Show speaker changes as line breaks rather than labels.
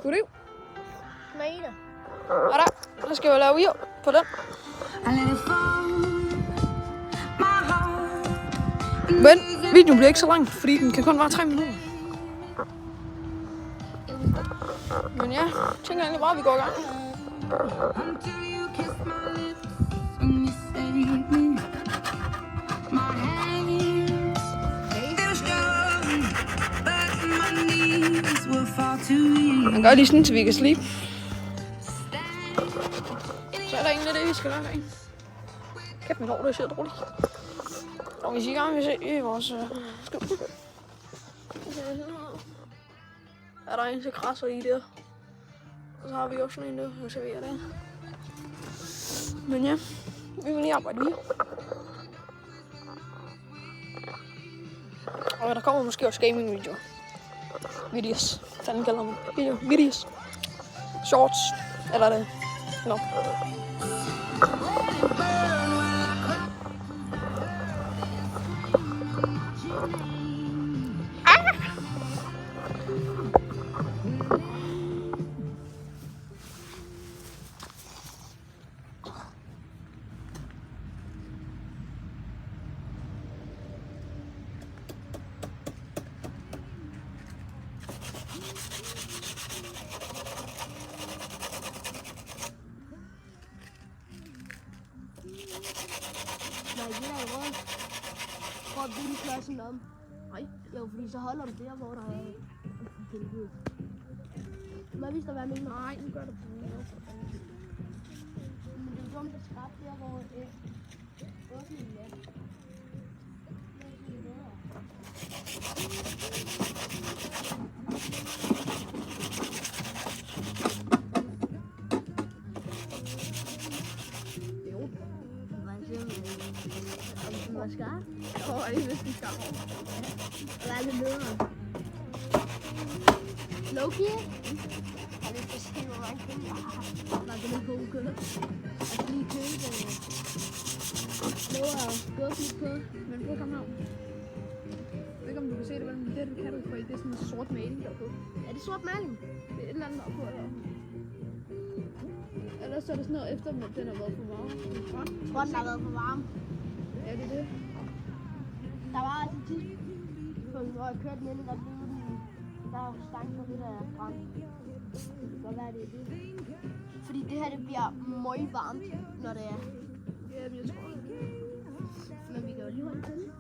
Goddag.
Mener.
Og der skal jeg lave i på den. Men videoen bliver ikke så lang, fordi den kan kun vare 3 minutter. Men ja, jeg tænker egentlig bare, at vi går i gang. Man gør lige sådan, så vi kan slippe. Så er der egentlig det, vi skal gøre derinde. Kæft, mit hår, det ser dårligt. Og hvis I gerne vil se vores skub. Er der en til krasser i der. Og så har vi også sådan en der, der serverer det. Men ja, vi vil lige arbejde videre. Og der kommer måske også gaming-videoer. Videos. Fanden kalder man videos. Shorts. Eller det. No.
Nej, det er jo rødt. Prøv at binde pladsen om.
Nej.
Jo, fordi så holder du der, hvor der er tilbud. Må jeg vise dig, hvad jeg mener?
Nej, nu gør det på min.
Men det er dumt at skrabe der, hvor åbningen er.
Jo.
Hvad siger du? Om den var skarp?
Det er næsten skarp.
Hvad er det bedre? Loki? Jeg vil ikke se, hvor mange penge jeg har. Var det lidt på kød? Jeg skal lige købe noget at skubbe lidt på.
Men prøv at komme her. Jeg ved ikke, om du kan se det, men det kan du, for det er sådan en sort maling der på.
Er det sort maling?
Det er et eller andet der på, eller? Ellers så er det sådan noget efter, at den har været for varm.
Jeg tror, den har været for varm.
Ja, det er det.
Der var altså et tidspunkt, hvor jeg kørte den ind, der blev den... Der var stank for det der brand. Hvad er det? Fordi det her, det bliver møg varmt, når det er.
Ja, men jeg tror det.
Men vi kan jo lige holde til.